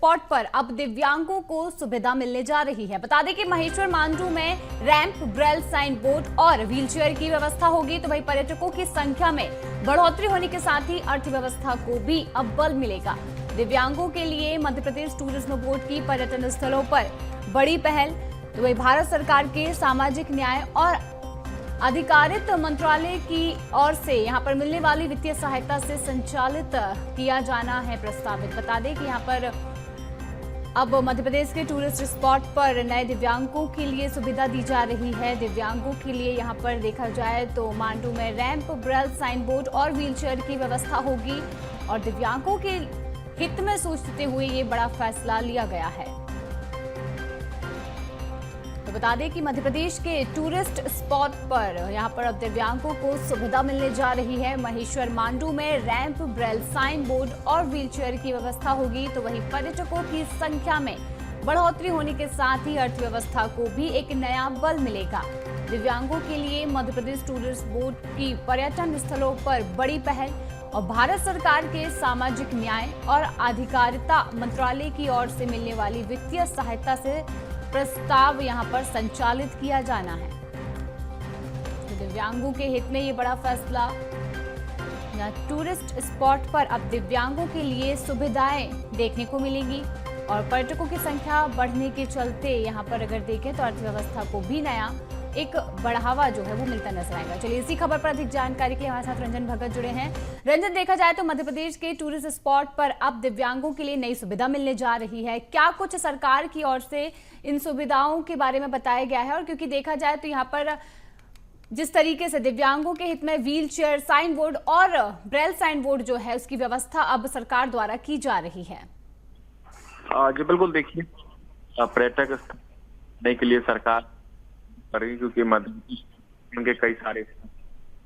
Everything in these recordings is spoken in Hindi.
स्पॉट पर अब दिव्यांगों को सुविधा मिलने जा रही है। बता दें कि महेश्वर मांडू में रैंप, ब्रेल साइन बोर्ड और व्हीलचेयर की व्यवस्था होगी, तो वहीं पर्यटकों की संख्या में बढ़ोतरी होने के साथ ही अर्थव्यवस्था को भी अब बल मिलेगा। दिव्यांगों के लिए मध्य प्रदेश टूरिज्म बोर्ड की पर्यटन स्थलों पर बड़ी पहल, तो वही भारत सरकार के सामाजिक न्याय और अधिकारित मंत्रालय की ओर से यहां पर मिलने वाली वित्तीय सहायता से संचालित किया जाना है प्रस्तावित। बता दें कि यहां पर अब मध्य प्रदेश के टूरिस्ट स्पॉट पर नए दिव्यांगों के लिए सुविधा दी जा रही है। दिव्यांगों के लिए यहां पर देखा जाए तो मांडू में रैंप, ब्रेल साइन बोर्ड और व्हीलचेयर की व्यवस्था होगी और दिव्यांगों के हित में सोचते हुए ये बड़ा फैसला लिया गया है। तो बता दें कि मध्य प्रदेश के टूरिस्ट स्पॉट पर यहां पर अब दिव्यांगों को सुविधा मिलने जा रही है। महेश्वर मांडू में रैंप, ब्रेल साइन बोर्ड और व्हीलचेयर की व्यवस्था होगी, तो वहीं पर्यटकों की संख्या में बढ़ोतरी होने के साथ ही अर्थव्यवस्था को भी एक नया बल मिलेगा। दिव्यांगों के लिए मध्य प्रदेश टूरिस्ट बोर्ड की पर्यटन स्थलों पर बड़ी पहल और भारत सरकार के सामाजिक न्याय और अधिकारिता मंत्रालय की ओर से मिलने वाली वित्तीय सहायता से प्रस्ताव यहां पर संचालित किया जाना है। तो दिव्यांगों के हित में ये बड़ा फैसला। टूरिस्ट स्पॉट पर अब दिव्यांगों के लिए सुविधाएं देखने को मिलेंगी और पर्यटकों की संख्या बढ़ने के चलते यहां पर अगर देखें तो अर्थव्यवस्था को भी नया एक बढ़ावा जो है वो मिलता नजर आएगा। चलिए इसी खबर पर अधिक जानकारी के लिए हमारे साथ रंजन भगत जुड़े हैं। रंजन, देखा जाए तो मध्य प्रदेश के टूरिस्ट स्पॉट पर अब दिव्यांगों के लिए नई सुविधा मिलने जा रही है। क्या कुछ सरकार की ओर से इन सुविधाओं के बारे में बताया गया है? और क्योंकि देखा जाए तो यहाँ पर जिस तरीके से दिव्यांगों के हित में व्हील चेयर, साइन बोर्ड और ब्रेल साइन बोर्ड जो है उसकी व्यवस्था अब सरकार द्वारा की जा रही है। जी बिल्कुल, देखिए पर्यटक के लिए सरकार करेगी क्योंकि मध्य प्रदेश के कई सारे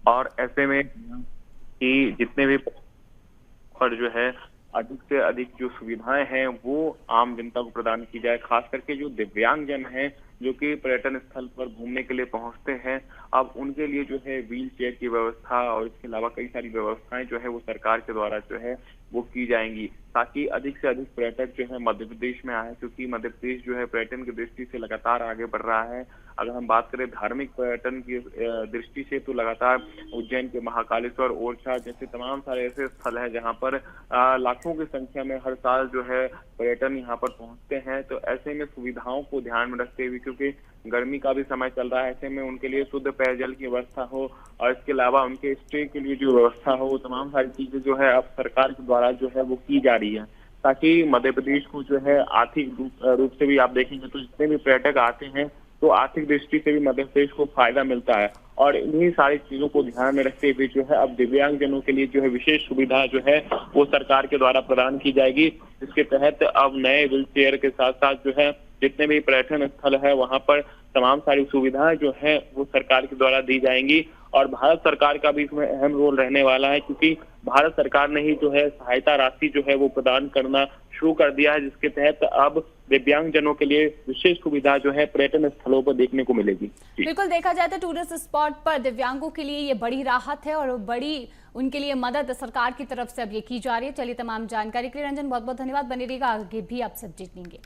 और ऐसे में कि जितने भी पर जो है अधिक से अधिक जो सुविधाएं हैं वो आम जनता को प्रदान की जाए। खास करके जो दिव्यांगजन हैं जो कि पर्यटन स्थल पर घूमने के लिए पहुंचते हैं, अब उनके लिए जो है व्हील चेयर की व्यवस्था और इसके अलावा कई सारी व्यवस्थाएं जो है वो सरकार के द्वारा जो है वो की जाएंगी, ताकि अधिक से अधिक पर्यटक जो है मध्य प्रदेश में आए। क्योंकि मध्य प्रदेश जो है पर्यटन की दृष्टि से लगातार आगे बढ़ रहा है। अगर हम बात करें धार्मिक पर्यटन की दृष्टि से तो लगातार उज्जैन के महाकालेश्वर, ओरछा जैसे तमाम सारे ऐसे स्थल है जहाँ पर लाखों की संख्या में हर साल जो है पर्यटन यहाँ पर पहुंचते हैं। तो ऐसे में सुविधाओं को ध्यान में रखते हुए, क्योंकि गर्मी का भी समय चल रहा है, ऐसे में उनके लिए शुद्ध पेयजल की व्यवस्था हो और इसके अलावा उनके स्टे के लिए जो व्यवस्था हो, तमाम सारी चीजें जो है अब सरकार के द्वारा जो है वो की जा रही है, ताकि मध्य प्रदेश को जो है आर्थिक रूप से भी आप देखेंगे तो जितने भी पर्यटक आते हैं तो आर्थिक दृष्टि से भी मध्य प्रदेश को फायदा मिलता है। और इन्हीं सारी चीजों को ध्यान में रखते हुए जो है अब दिव्यांगजनों के लिए जो है विशेष सुविधा जो है वो सरकार के द्वारा प्रदान की जाएगी। इसके तहत अब नए व्हील चेयर के साथ साथ जो है जितने भी पर्यटन स्थल है वहां पर तमाम सारी सुविधाएं जो है वो सरकार के द्वारा दी जाएंगी और भारत सरकार का भी इसमें अहम रोल रहने वाला है, क्योंकि भारत सरकार ने ही जो है सहायता राशि जो है वो प्रदान करना शुरू कर दिया है, जिसके तहत अब दिव्यांगजनों के लिए विशेष सुविधा जो है पर्यटन स्थलों पर देखने को मिलेगी। बिल्कुल, देखा जाए तो टूरिस्ट स्पॉट पर दिव्यांगों के लिए ये बड़ी राहत है और बड़ी उनके लिए मदद सरकार की तरफ से अब ये की जा रही है। चलिए, तमाम जानकारी के लिए रंजन बहुत बहुत धन्यवाद। बने रहिएगा, आगे भी आपसे अपडेट लेंगे।